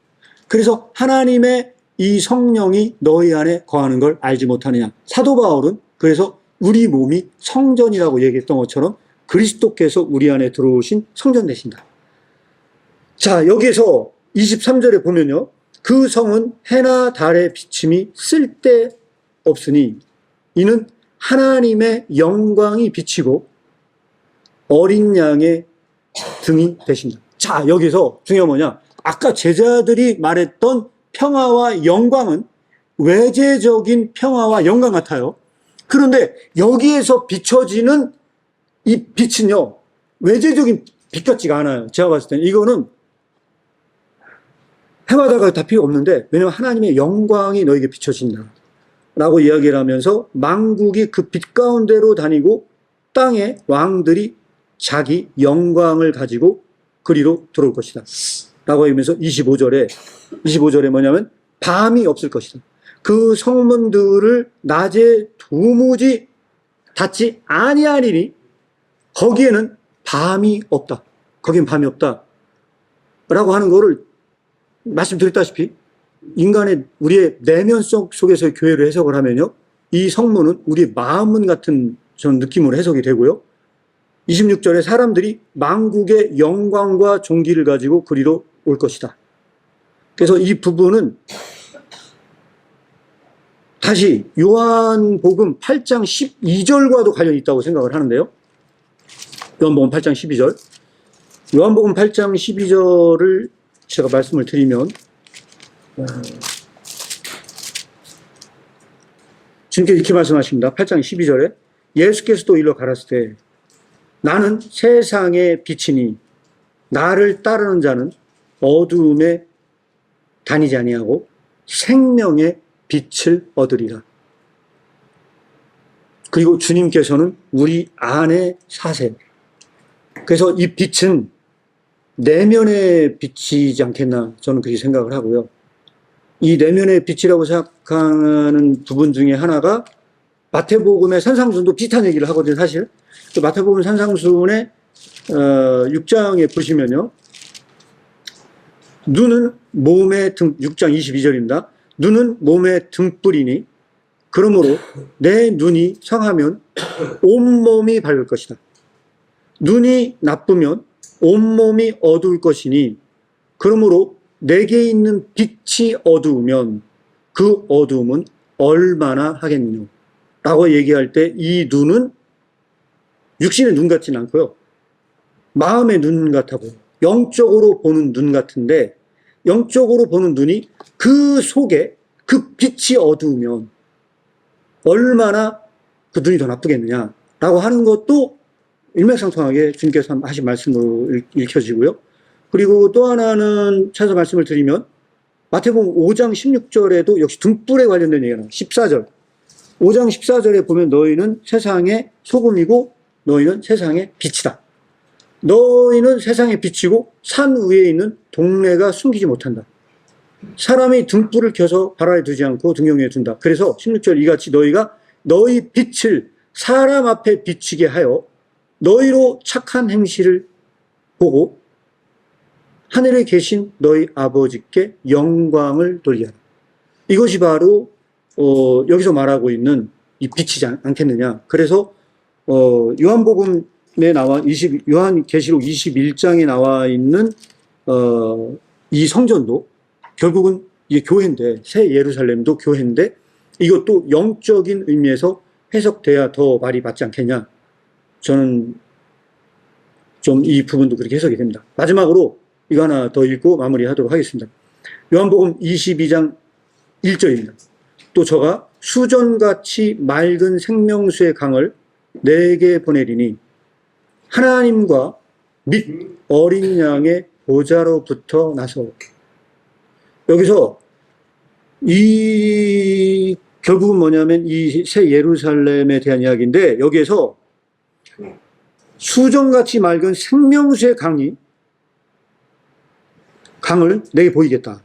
그래서 하나님의 이 성령이 너희 안에 거하는 걸 알지 못하느냐. 사도 바울은 그래서 우리 몸이 성전이라고 얘기했던 것처럼 그리스도께서 우리 안에 들어오신 성전 되신다. 자, 여기에서 23절에 보면요, 그 성은 해나 달의 비침이 쓸데없으니 이는 하나님의 영광이 비치고 어린 양의 등이 되신다. 자, 여기서 중요한 뭐냐? 아까 제자들이 말했던 평화와 영광은 외제적인 평화와 영광 같아요. 그런데 여기에서 비춰지는 이 빛은요, 외제적인 빛 같지가 않아요. 제가 봤을 때는 이거는 해와 달과 다 필요 없는데, 왜냐하면 하나님의 영광이 너에게 비춰진다 라고 이야기를 하면서 만국이 그 빛 가운데로 다니고 땅의 왕들이 자기 영광을 가지고 그리로 들어올 것이다 라고 하면서 25절에 뭐냐면 밤이 없을 것이다. 그 성문들을 낮에 도무지 닫지 아니하리니 거기에는 밤이 없다. 거기엔 밤이 없다 라고 하는 거를 말씀드렸다시피 우리의 내면 속에서의 교회를 해석을 하면요, 이 성문은 우리의 마음문 같은 전 느낌으로 해석이 되고요, 26절에 사람들이 만국의 영광과 존귀를 가지고 그리로 올 것이다. 그래서 이 부분은 다시 요한복음 8장 12절과도 관련이 있다고 생각을 하는데요. 요한복음 8장 12절. 요한복음 8장 12절을 제가 말씀을 드리면, 주님께서 이렇게 말씀하십니다. 8장 12절에 예수께서 또 일러 가라사대 때 나는 세상의 빛이니 나를 따르는 자는 어두움에 다니지 아니하고 생명의 빛을 얻으리라. 그리고 주님께서는 우리 안에 사세요. 그래서 이 빛은 내면에 비치지 않겠나, 저는 그렇게 생각을 하고요. 이 내면의 빛이라고 생각하는 부분 중에 하나가 마태복음의 산상순도 비슷한 얘기를 하거든요, 사실. 그 마태복음 산상순의 6장에 보시면요. 눈은 몸의 6장 22절입니다. 눈은 몸의 등불이니 그러므로 내 눈이 성하면 온몸이 밝을 것이다. 눈이 나쁘면 온몸이 어두울 것이니 그러므로 내게 있는 빛이 어두우면 그 어두움은 얼마나 하겠느냐 라고 얘기할 때 이 눈은 육신의 눈 같지는 않고요. 마음의 눈 같아 보여요. 영적으로 보는 눈 같은데 영적으로 보는 눈이 그 속에 그 빛이 어두우면 얼마나 그 눈이 더 나쁘겠느냐라고 하는 것도 일맥상통하게 주님께서 하신 말씀으로 읽혀지고요. 그리고 또 하나는 찾아서 말씀을 드리면 마태복음 5장 16절에도 역시 등불에 관련된 얘기가 나와요. 14절. 5장 14절에 보면 너희는 세상의 소금이고 너희는 세상의 빛이다. 너희는 세상의 빛이고 산 위에 있는 동네가 숨기지 못한다. 사람이 등불을 켜서 발 아래 두지 않고 등경 위에 둔다. 그래서 16절 이같이 너희가 너희 빛을 사람 앞에 비치게 하여 너희로 착한 행실을 보고 하늘에 계신 너희 아버지께 영광을 돌리라. 이것이 바로 여기서 말하고 있는 이 빛이지 않겠느냐. 그래서 요한복음에 나와 요한계시록 21장에 나와 있는 이 성전도 결국은 이게 교회인데 새 예루살렘도 교회인데 이것도 영적인 의미에서 해석돼야 더 말이 맞지 않겠냐. 저는 좀 이 부분도 그렇게 해석이 됩니다. 마지막으로 이거 하나 더 읽고 마무리하도록 하겠습니다. 요한복음 22장 1절입니다. 또 저가 수전같이 맑은 생명수의 강을 내게 보내리니 하나님과 및 어린 양의 보좌로부터 나서 여기서 이 결국은 뭐냐면 이 새 예루살렘에 대한 이야기인데 여기에서 수정같이 맑은 생명수의 강을 내게 보이겠다.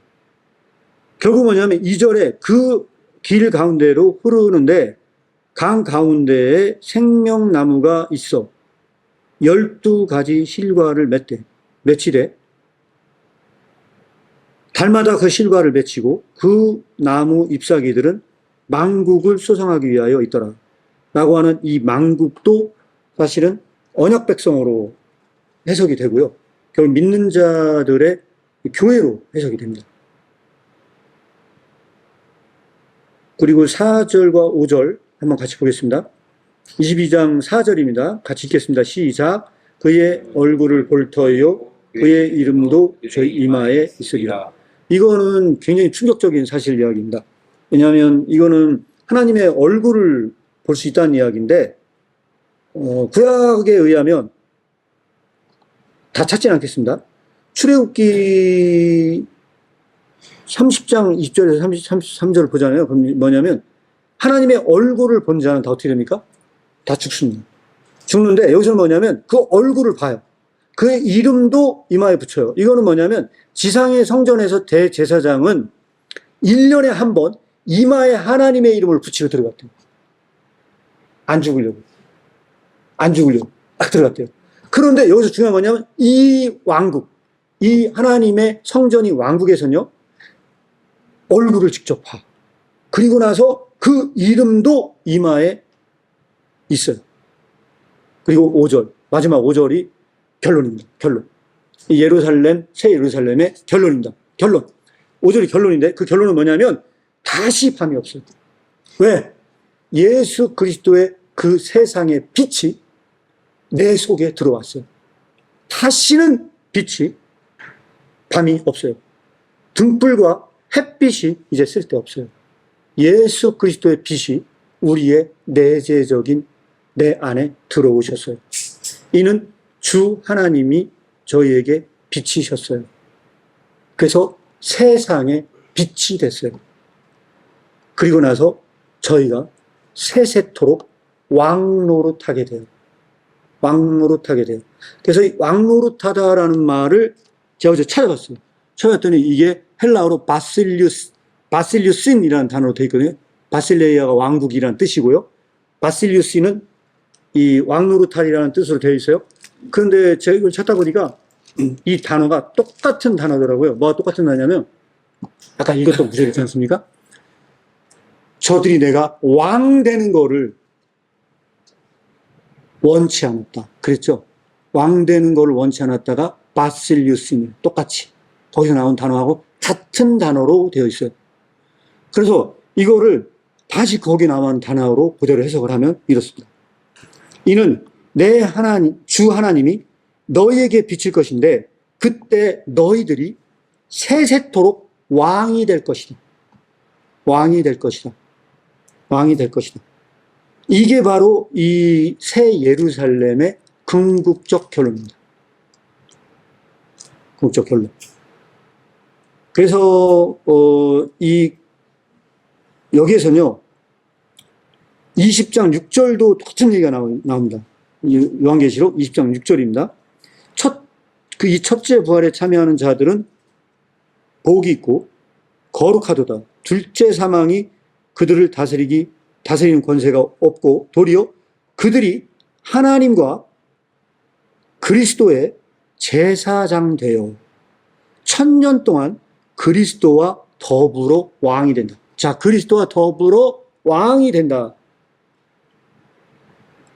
결국 뭐냐면 2절에 그 길 가운데로 흐르는데 강 가운데에 생명나무가 있어 12가지 실과를 맺히되 달마다 그 실과를 맺히고 그 나무 잎사귀들은 만국을 소성하기 위하여 있더라 라고 하는 이 만국도 사실은 언약 백성으로 해석이 되고요. 결국 믿는 자들의 교회로 해석이 됩니다. 그리고 4절과 5절 한번 같이 보겠습니다. 22장 4절입니다. 같이 읽겠습니다. 시작. 그의 얼굴을 볼 터이요 그의 이름도 저희 이마에 있으리라. 이거는 굉장히 충격적인 사실 이야기입니다. 왜냐하면 이거는 하나님의 얼굴을 볼 수 있다는 이야기인데 구약에 의하면 다 찾지는 않겠습니다. 출애굽기 30장 20절에서 33절을 보잖아요. 그럼 뭐냐면 하나님의 얼굴을 본 자는 다 어떻게 됩니까? 다 죽습니다. 죽는데 여기서는 뭐냐면 그 얼굴을 봐요. 그의 이름도 이마에 붙여요. 이거는 뭐냐면 지상의 성전에서 대제사장은 1년에 한 번 이마에 하나님의 이름을 붙이고 들어갔대요. 안 죽으려고. 딱 들어갔대요. 그런데 여기서 중요한 건 뭐냐면 이 왕국, 이 하나님의 성전이 왕국에서는요. 얼굴을 직접 봐. 그리고 나서 그 이름도 이마에 있어요. 그리고 5절, 마지막 5절이 결론입니다. 결론. 이 예루살렘, 새 예루살렘의 결론입니다. 결론. 5절이 결론인데 그 결론은 뭐냐면 다시 밤이 없어요. 왜? 예수 그리스도의 그 세상의 빛이 내 속에 들어왔어요. 다시는 빛이 밤이 없어요. 등불과 햇빛이 이제 쓸데없어요. 예수 그리스도의 빛이 우리의 내재적인 내 안에 들어오셨어요. 이는 주 하나님이 저희에게 빛이셨어요. 그래서 세상의 빛이 됐어요. 그리고 나서 저희가 세세토록 왕노릇하게 돼요. 왕노릇하게 돼요. 그래서 이 왕노릇하다라는 말을 제가 어제 찾아봤어요. 찾아봤더니 이게 헬라어로 바실리우스 바실리우스인이라는 단어로 되어 있거든요. 바실레이아가 왕국이라는 뜻이고요. 바실리우스는 이 왕노릇하리라는 뜻으로 되어 있어요. 그런데 제가 이걸 찾다 보니까 이 단어가 똑같은 단어더라고요. 뭐가 똑같은 단어냐면 아까 읽었던 구절 있지 않습니까? 저들이 내가 왕 되는 거를 원치 않았다. 그랬죠? 왕 되는 거를 원치 않았다가 바실리우스인 똑같이 거기서 나온 단어하고 같은 단어로 되어 있어요. 그래서 이거를 다시 거기 나온 단어로 그대로 해석을 하면 이렇습니다. 이는 내 하나님, 주 하나님이 너희에게 비칠 것인데 그때 너희들이 세세토록 왕이 될 것이다. 왕이 될 것이다. 왕이 될 것이다. 이게 바로 이 새 예루살렘의 궁극적 결론입니다. 궁극적 결론. 그래서 여기에서는요 20장 6절도 똑같은 얘기가 나옵니다. 요한계시록 20장 6절입니다. 이 첫째 부활에 참여하는 자들은 복이 있고 거룩하도다. 둘째 사망이 그들을 다스리는 권세가 없고 도리어 그들이 하나님과 그리스도의 제사장 되어 1000년 동안 그리스도와 더불어 왕이 된다. 자, 그리스도와 더불어 왕이 된다.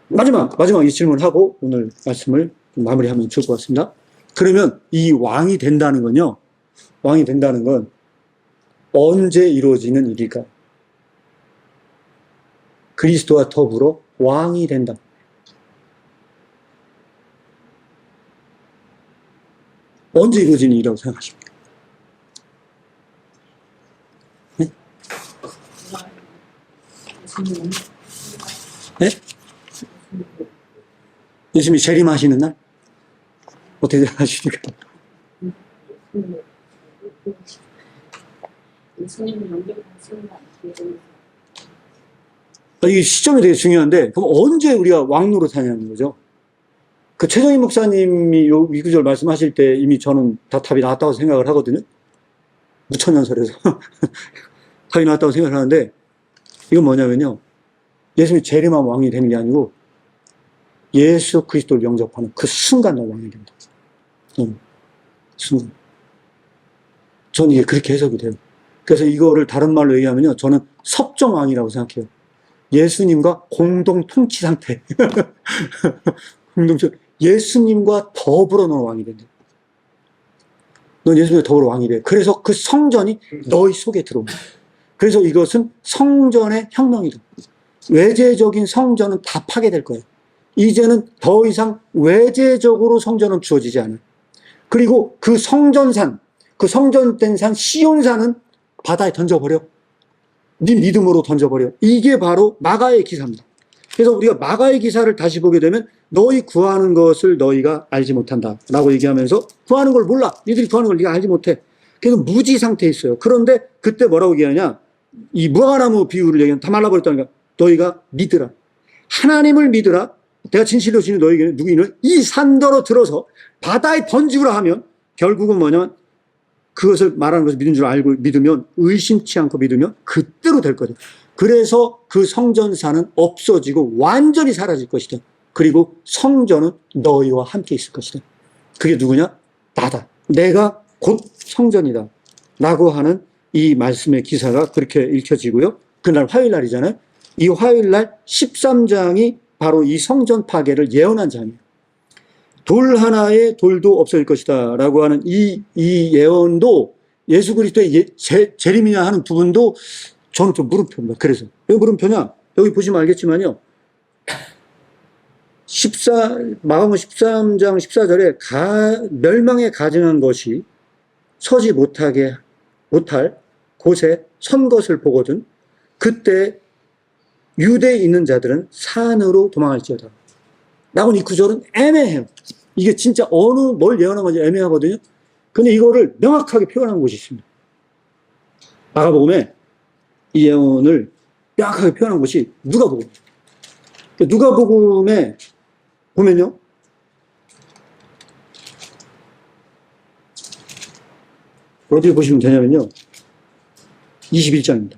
마지막 이 질문하고 오늘 말씀을 마무리하면 좋을 것 같습니다. 그러면 이 왕이 된다는 건요, 왕이 된다는 건 언제 이루어지는 일일까요? 그리스도와 더불어 왕이 된다. 언제 이루어지는 일이라고 생각하십니까? 네? 네? 예수님이 재림하시는 날? 어떻게 생각하십니까? 이게 시점이 되게 중요한데, 그럼 언제 우리가 왕노릇 하냐는 거죠. 그 최정희 목사님이 이 구절 말씀하실 때 이미 저는 다 답이 나왔다고 생각을 하거든요. 무천년설에서. 답이 나왔다고 생각을 하는데, 이건 뭐냐면요. 예수님이 재림하면 왕이 되는 게 아니고, 예수 그리스도를 영접하는 그 순간 날 왕이 됩니다. 순간. 저는 이게 그렇게 해석이 돼요. 그래서 이거를 다른 말로 얘기하면요. 저는 섭정왕이라고 생각해요. 예수님과 공동 통치 상태. 예수님과 더불어 너는 왕이 된다. 넌 예수님과 더불어 왕이 돼. 그래서 그 성전이 너희 속에 들어옵니다. 그래서 이것은 성전의 혁명이다. 외재적인 성전은 다 파괴될 거예요. 이제는 더 이상 외재적으로 성전은 주어지지 않아요. 그리고 그 성전산, 그 성전된 산 시온산은 바다에 던져버려. 네 믿음으로 던져버려. 이게 바로 마가의 기사입니다. 그래서 우리가 마가의 기사를 다시 보게 되면 너희 구하는 것을 너희가 알지 못한다 라고 얘기하면서 구하는 걸 몰라. 니들이 구하는 걸 네가 알지 못해. 그래서 무지 상태에 있어요. 그런데 그때 뭐라고 얘기하냐. 이 무화과나무 비유를 얘기하면 다 말라버렸다니까. 너희가 믿으라. 하나님을 믿으라. 내가 진실로 주는 너희에게는 누구이는 이 산더러 들어서 바다에 던지우라 하면 결국은 뭐냐면 그것을 말하는 것을 믿은 줄 알고 믿으면 의심치 않고 믿으면 그대로 될 거다. 그래서 그 성전산은 없어지고 완전히 사라질 것이다. 그리고 성전은 너희와 함께 있을 것이다. 그게 누구냐? 나다. 내가 곧 성전이다. 라고 하는 이 말씀의 기사가 그렇게 읽혀지고요. 그날 화요일 날이잖아요. 이 화요일 날 13장이 바로 이 성전 파괴를 예언한 장이에요. 돌 하나의 돌도 없어질 것이다 라고 하는 이 예언도 예수 그리스도의 재림이냐 하는 부분도 저는 좀 물음표입니다. 그래서 왜 물음표냐? 여기 보시면 알겠지만요. 마가복음 13장 14절에 멸망에 가증한 것이 서지 못할 곳에 선 것을 보거든 그때 유대에 있는 자들은 산으로 도망할지어다. 라고는 이 구절은 애매해요. 이게 진짜 뭘 예언한 건지 애매하거든요. 근데 이거를 명확하게 표현한 곳이 있습니다. 마가복음에 이 예언을 명확하게 표현한 곳이 누가복음. 누가복음에 보면요. 어디에 보시면 되냐면요. 21장입니다.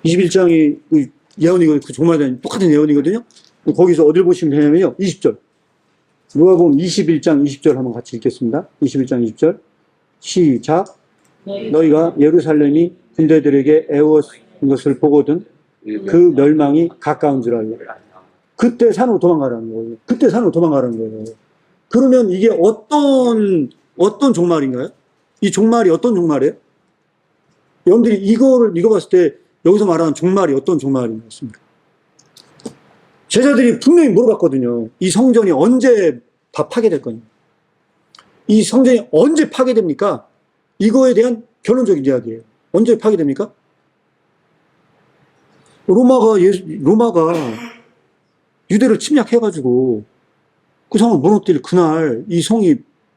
21장이 예언이고 그 종말에 대한 똑같은 예언이거든요. 거기서 어딜 보시면 되냐면요. 20절. 누가복음 21장 20절 한번 같이 읽겠습니다. 21장 20절. 시작. 너희가 예루살렘이 군대들에게 애워진 것을 보거든 그 멸망이 가까운 줄 알라. 그때 산으로 도망가라는 거예요. 그때 산으로 도망가라는 거예요. 그러면 이게 어떤 종말인가요? 이 종말이 어떤 종말이에요? 여러분들이 이거를 읽어봤을 때 여기서 말하는 종말이 어떤 종말인 것 같습니까? 제자들이 분명히 물어봤거든요. 이 성전이 언제 다 파괴될 거냐? 이 성전이 언제 파괴됩니까? 이거에 대한 결론적인 이야기예요. 언제 파괴됩니까? 로마가 유대를 침략해가지고 그 성을 무너뜨릴 그날 이 성이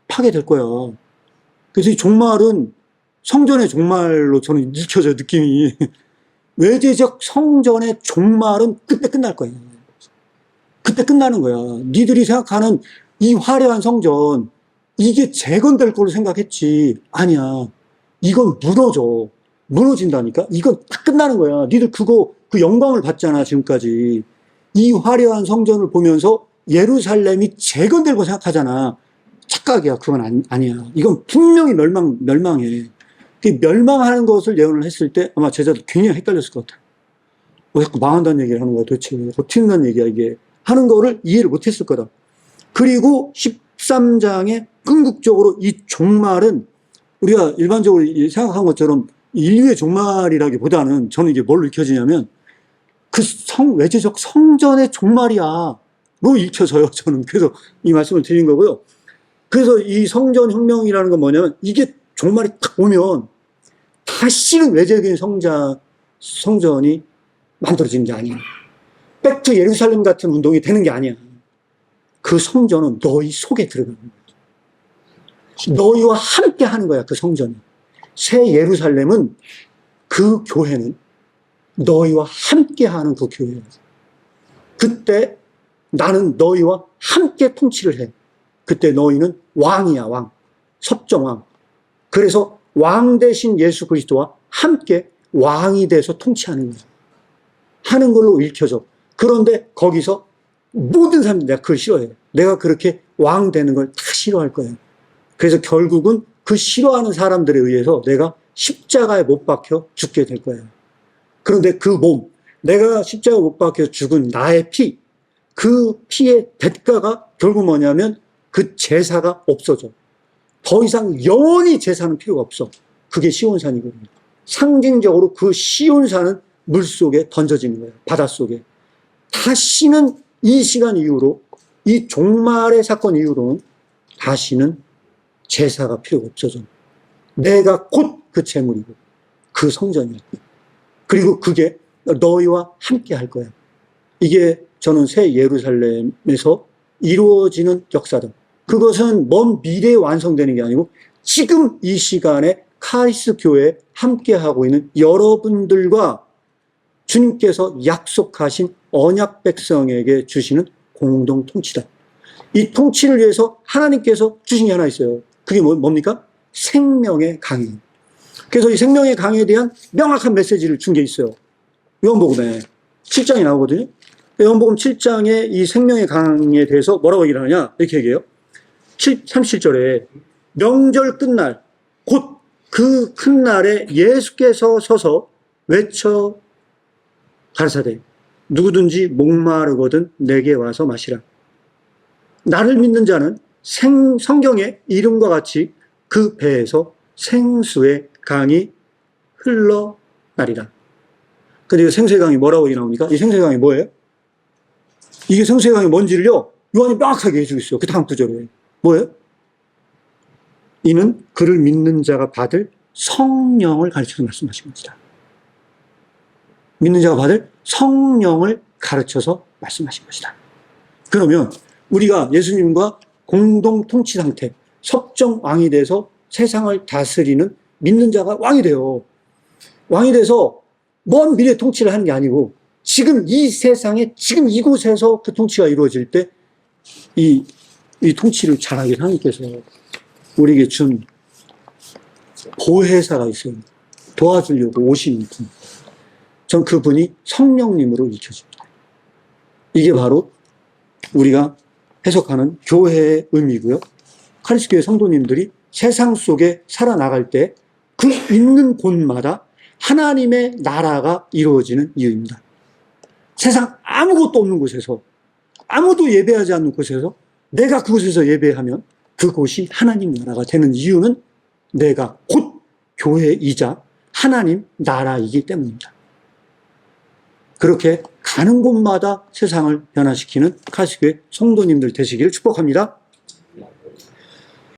파괴될 거야. 그래서 이 종말은 성전의 종말로 저는 읽혀져요, 느낌이. 외제적 성전의 종말은 그때 끝날 거예요. 그때 끝나는 거야. 니들이 생각하는 이 화려한 성전, 이게 재건될 걸로 생각했지. 아니야. 이건 무너진다니까? 이건 딱 끝나는 거야. 니들 그 영광을 받잖아, 지금까지. 이 화려한 성전을 보면서 예루살렘이 재건될 거 생각하잖아. 착각이야. 그건 아니야. 이건 분명히 멸망해. 멸망하는 것을 예언을 했을 때 아마 제자들 굉장히 헷갈렸을 것 같아요. 자꾸 망한다는 얘기를 하는 거야, 도대체. 어떻게 된다는 얘기야, 이게. 하는 거를 이해를 못 했을 거다. 그리고 13장에 궁극적으로 이 종말은 우리가 일반적으로 생각한 것처럼 인류의 종말이라기보다는 저는 이게 뭘로 읽혀지냐면 그 외제적 성전의 종말이야. 로 읽혀져요, 저는. 그래서 이 말씀을 드린 거고요. 그래서 이 성전 혁명이라는 건 뭐냐면 이게 종말이 딱 오면 다시는 외적인 성전이 만들어지는 게 아니야. 백투 예루살렘 같은 운동이 되는 게 아니야. 그 성전은 너희 속에 들어가는 거야. 너희와 함께 하는 거야, 그 성전이. 새 예루살렘은 그 교회는 너희와 함께 하는 그 교회야. 그때 나는 너희와 함께 통치를 해. 그때 너희는 왕이야, 왕. 섭정왕. 그래서 왕 대신 예수 그리스도와 함께 왕이 돼서 통치하는 거야. 하는 걸로 읽혀져. 그런데 거기서 모든 사람들이 내가 그걸 싫어해. 내가 그렇게 왕 되는 걸 다 싫어할 거야. 그래서 결국은 그 싫어하는 사람들에 의해서 내가 십자가에 못 박혀 죽게 될 거야. 그런데 그 몸, 내가 십자가에 못 박혀 죽은 나의 피, 그 피의 대가가 결국 뭐냐면 그 제사가 없어져. 더 이상 영원히 제사는 필요가 없어. 그게 시온산이거든요. 상징적으로 그 시온산은 물속에 던져지는 거예요. 바닷속에. 다시는 이 시간 이후로, 이 종말의 사건 이후로는 다시는 제사가 필요가 없어져. 내가 곧 그 제물이고 그 성전이야. 그리고 그게 너희와 함께 할 거야. 이게 저는 새 예루살렘에서 이루어지는 역사다. 그것은 먼 미래에 완성되는 게 아니고 지금 이 시간에 카리스 교회에 함께하고 있는 여러분들과 주님께서 약속하신 언약 백성에게 주시는 공동 통치다. 이 통치를 위해서 하나님께서 주신 게 하나 있어요. 그게 뭡니까? 생명의 강의. 그래서 이 생명의 강의에 대한 명확한 메시지를 준 게 있어요. 요한복음에 7장이 나오거든요. 요한복음 7장에 이 생명의 강의에 대해서 뭐라고 얘기를 하느냐? 이렇게 얘기해요. 37절에 명절 끝날 곧 그 큰 날에 예수께서 서서 외쳐 가르사대 누구든지 목마르거든 내게 와서 마시라. 나를 믿는 자는 성경의 이름과 같이 그 배에서 생수의 강이 흘러나리라. 근데 이 생수의 강이 뭐라고 나옵니까? 이 생수의 강이 뭐예요? 이게 생수의 강이 뭔지를요, 요한이 명확하게 해주고 있어요. 그 다음 구절에. 뭐예요? 이는 그를 믿는 자가 받을 성령을 가르쳐서 말씀하신 것이다. 믿는 자가 받을 성령을 가르쳐서 말씀하신 것이다. 그러면 우리가 예수님과 공동 통치 상태, 섭정왕이 돼서 세상을 다스리는 믿는 자가 왕이 돼요. 왕이 돼서 먼 미래 통치를 하는 게 아니고 지금 이 세상에 지금 이곳에서 그 통치가 이루어질 때 이 통치를 잘하게 하나님께서 우리에게 준 보혜사가 있어요. 도와주려고 오신 분. 전 그분이 성령님으로 읽혀집니다. 이게 바로 우리가 해석하는 교회의 의미고요. 카리스교회 성도님들이 세상 속에 살아나갈 때 그 있는 곳마다 하나님의 나라가 이루어지는 이유입니다. 세상 아무것도 없는 곳에서, 아무도 예배하지 않는 곳에서 내가 그곳에서 예배하면 그곳이 하나님 나라가 되는 이유는 내가 곧 교회이자 하나님 나라이기 때문입니다. 그렇게 가는 곳마다 세상을 변화시키는 카리스교회 성도님들 되시기를 축복합니다.